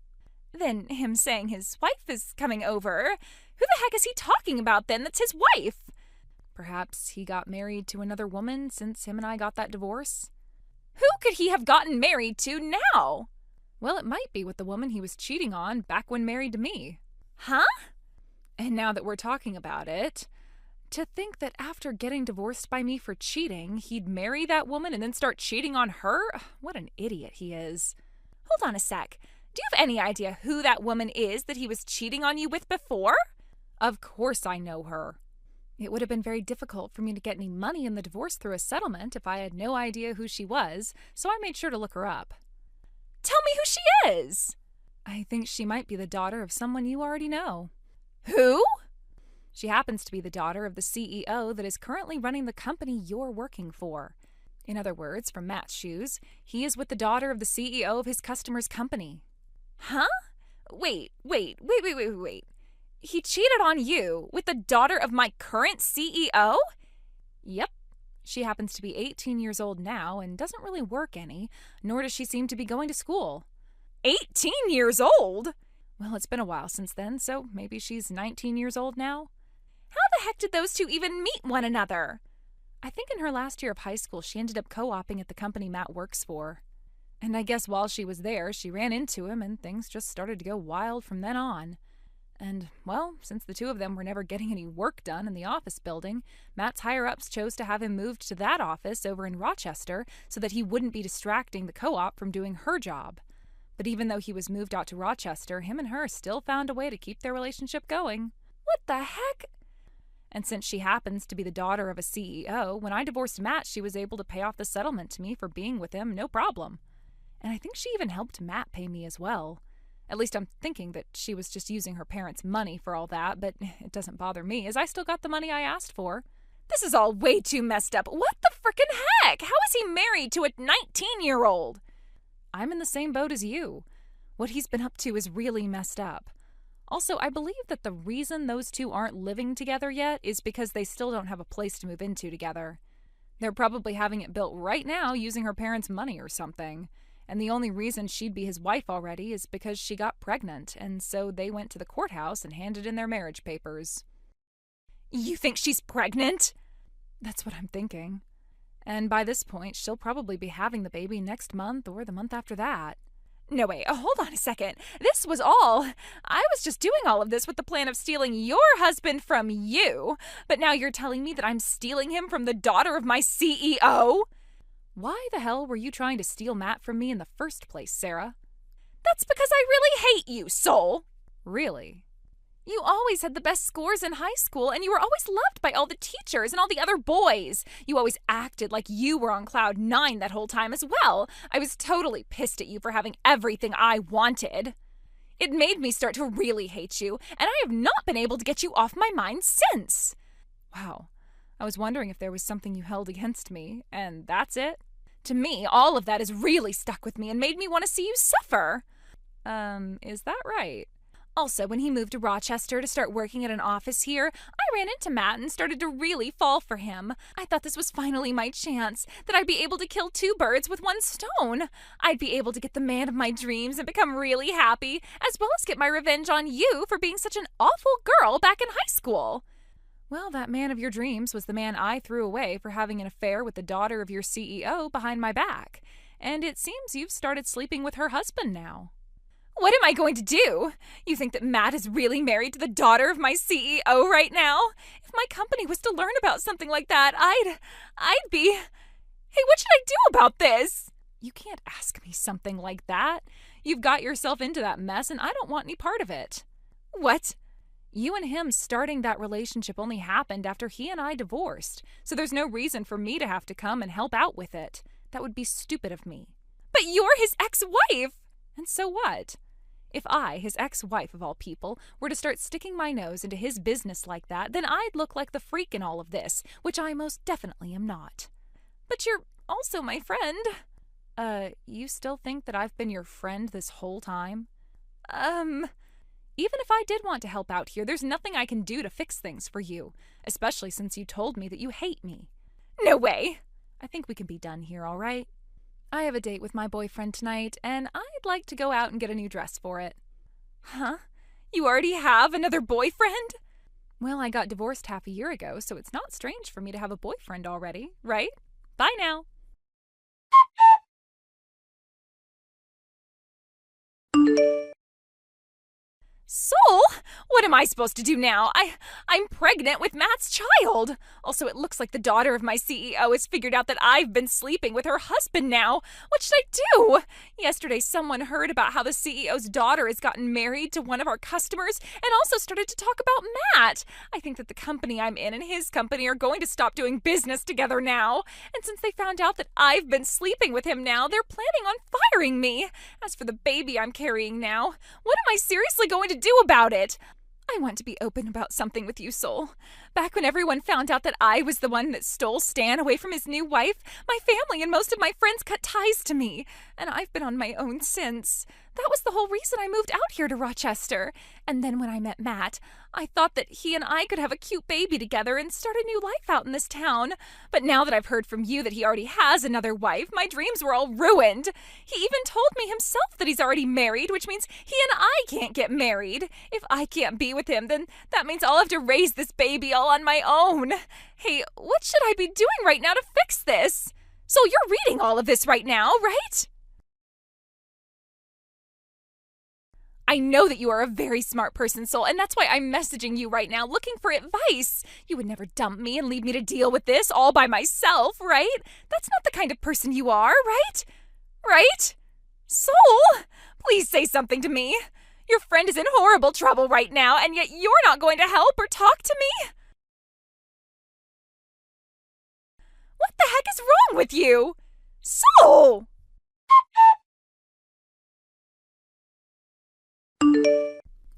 Then him saying his wife is coming over. Who the heck is he talking about then that's his wife? Perhaps he got married to another woman since him and I got that divorce? Who could he have gotten married to now? Well, it might be with the woman he was cheating on back when married to me. Huh? And now that we're talking about it, to think that after getting divorced by me for cheating, he'd marry that woman and then start cheating on her? What an idiot he is. Hold on a sec. Do you have any idea who that woman is that he was cheating on you with before? Of course I know her. It would have been very difficult for me to get any money in the divorce through a settlement if I had no idea who she was, so I made sure to look her up. Tell me who she is. I think she might be the daughter of someone you already know. Who? She happens to be the daughter of the CEO that is currently running the company you're working for. In other words, from Matt's shoes, he is with the daughter of the CEO of his customer's company. Huh? Wait. He cheated on you with the daughter of my current CEO? Yep. She happens to be 18 years old now and doesn't really work any, nor does she seem to be going to school. 18 years old? Well, it's been a while since then, so maybe she's 19 years old now. How the heck did those two even meet one another? I think in her last year of high school, she ended up co-oping at the company Matt works for. And I guess while she was there, she ran into him and things just started to go wild from then on. And, well, since the two of them were never getting any work done in the office building, Matt's higher-ups chose to have him moved to that office over in Rochester so that he wouldn't be distracting the co-op from doing her job. But even though he was moved out to Rochester, him and her still found a way to keep their relationship going. What the heck? And since she happens to be the daughter of a CEO, when I divorced Matt, she was able to pay off the settlement to me for being with him, no problem. And I think she even helped Matt pay me as well. At least I'm thinking that she was just using her parents' money for all that, but it doesn't bother me, as I still got the money I asked for. This is all way too messed up. What the frickin' heck? How is he married to a 19-year-old? I'm in the same boat as you. What he's been up to is really messed up. Also, I believe that the reason those two aren't living together yet is because they still don't have a place to move into together. They're probably having it built right now using her parents' money or something. And the only reason she'd be his wife already is because she got pregnant, and so they went to the courthouse and handed in their marriage papers. You think she's pregnant? That's what I'm thinking. And by this point, she'll probably be having the baby next month or the month after that. No, wait, hold on a second. This was all. I was just doing all of this with the plan of stealing your husband from you, but now you're telling me that I'm stealing him from the daughter of my CEO? Why the hell were you trying to steal Matt from me in the first place, Sarah? That's because I really hate you, Soul. Really? You always had the best scores in high school, and you were always loved by all the teachers and all the other boys. You always acted like you were on cloud 9 that whole time as well. I was totally pissed at you for having everything I wanted. It made me start to really hate you, and I have not been able to get you off my mind since. Wow. I was wondering if there was something you held against me, and that's it? To me, all of that has really stuck with me and made me want to see you suffer. Is that right? Also, when he moved to Rochester to start working at an office here, I ran into Matt and started to really fall for him. I thought this was finally my chance, that I'd be able to kill 2 birds with 1 stone. I'd be able to get the man of my dreams and become really happy, as well as get my revenge on you for being such an awful girl back in high school. Well, that man of your dreams was the man I threw away for having an affair with the daughter of your CEO behind my back. And it seems you've started sleeping with her husband now. What am I going to do? You think that Matt is really married to the daughter of my CEO right now? If my company was to learn about something like that, I'd be... Hey, what should I do about this? You can't ask me something like that. You've got yourself into that mess, and I don't want any part of it. What? You and him starting that relationship only happened after he and I divorced, so there's no reason for me to have to come and help out with it. That would be stupid of me. But you're his ex-wife! And so what? If I, his ex-wife of all people, were to start sticking my nose into his business like that, then I'd look like the freak in all of this, which I most definitely am not. But you're also my friend. You still think that I've been your friend this whole time? Even if I did want to help out here, there's nothing I can do to fix things for you, especially since you told me that you hate me. No way! I think we can be done here, all right? I have a date with my boyfriend tonight, and I'd like to go out and get a new dress for it. Huh? You already have another boyfriend? Well, I got divorced half a year ago, so it's not strange for me to have a boyfriend already, right? Bye now. Soul? What am I supposed to do now? I'm pregnant with Matt's child. Also, it looks like the daughter of my CEO has figured out that I've been sleeping with her husband now. What should I do? Yesterday, someone heard about how the CEO's daughter has gotten married to one of our customers and also started to talk about Matt. I think that the company I'm in and his company are going to stop doing business together now. And since they found out that I've been sleeping with him now, they're planning on firing me. As for the baby I'm carrying now, what am I seriously going to do about it? I want to be open about something with you, Soul. Back when everyone found out that I was the one that stole Stan away from his new wife, my family and most of my friends cut ties to me, and I've been on my own since. That was the whole reason I moved out here to Rochester. And then when I met Matt, I thought that he and I could have a cute baby together and start a new life out in this town. But now that I've heard from you that he already has another wife, my dreams were all ruined. He even told me himself that he's already married, which means he and I can't get married. If I can't be with him, then that means I'll have to raise this baby all on my own. Hey, what should I be doing right now to fix this? So you're reading all of this right now, right? I know that you are a very smart person, Soul, and that's why I'm messaging you right now looking for advice. You would never dump me and leave me to deal with this all by myself, right? That's not the kind of person you are, right? Right? Soul, please say something to me. Your friend is in horrible trouble right now, and yet you're not going to help or talk to me? What the heck is wrong with you? Soul!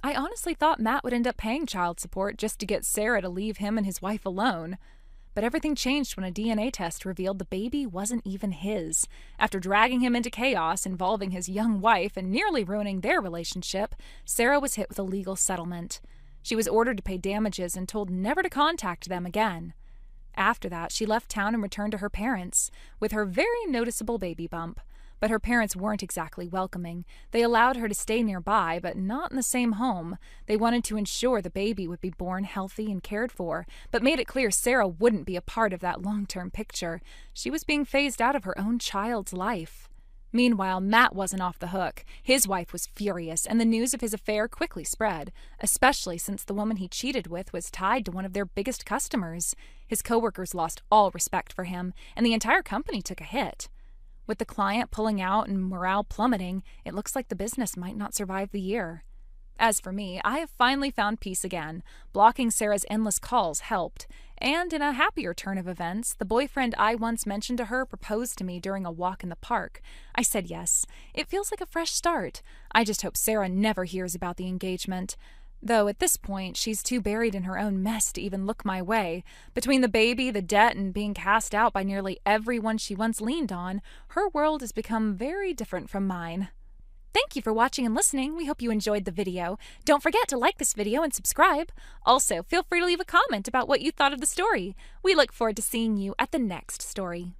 I honestly thought Matt would end up paying child support just to get Sarah to leave him and his wife alone. But everything changed when a DNA test revealed the baby wasn't even his. After dragging him into chaos involving his young wife and nearly ruining their relationship, Sarah was hit with a legal settlement. She was ordered to pay damages and told never to contact them again. After that, she left town and returned to her parents, with her very noticeable baby bump. But her parents weren't exactly welcoming. They allowed her to stay nearby, but not in the same home. They wanted to ensure the baby would be born healthy and cared for, but made it clear Sarah wouldn't be a part of that long-term picture. She was being phased out of her own child's life. Meanwhile, Matt wasn't off the hook. His wife was furious, and the news of his affair quickly spread, especially since the woman he cheated with was tied to one of their biggest customers. His coworkers lost all respect for him, and the entire company took a hit. With the client pulling out and morale plummeting, it looks like the business might not survive the year. As for me, I have finally found peace again. Blocking Sarah's endless calls helped. And in a happier turn of events, the boyfriend I once mentioned to her proposed to me during a walk in the park. I said yes. It feels like a fresh start. I just hope Sarah never hears about the engagement. Though at this point, she's too buried in her own mess to even look my way. Between the baby, the debt, and being cast out by nearly everyone she once leaned on, her world has become very different from mine. Thank you for watching and listening. We hope you enjoyed the video. Don't forget to like this video and subscribe. Also, feel free to leave a comment about what you thought of the story. We look forward to seeing you at the next story.